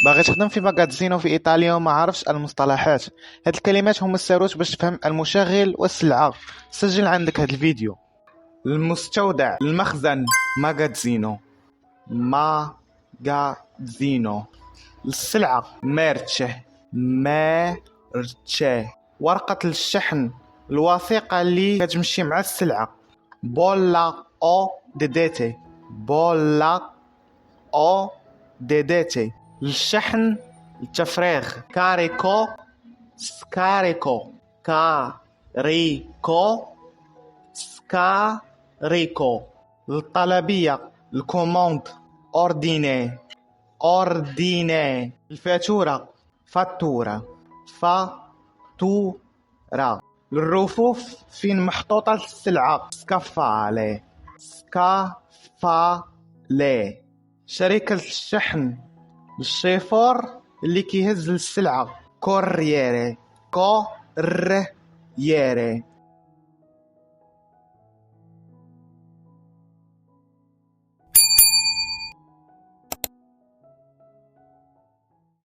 باغي تخدم في ماغازينو في إيطاليا وما عارفش المصطلحات. هاد الكلمات هما الساروت باش تفهم المشغل والسلعة. سجل عندك هاد الفيديو. المستودع، المخزن، ماغازينو. ماغازينو. السلعة، ميرتشه. ميرتشه. ورقة الشحن، الوثيقة اللي كتمشي مع السلعة. بولا او ديديتي. بولا او ديديتي. الشحن، التفريغ. كاريكو. سكاريكو. كاريكو. سكاريكو. الطلبية، الكوموند. اورديني. اورديني. الفاتورة، فاتورة. فاتورة. الرفوف فين محطوطة السلعة، سكافالي. سكافالي. شركة الشحن، الشيفور اللي كيهز السلعة، كورييري. كورييري.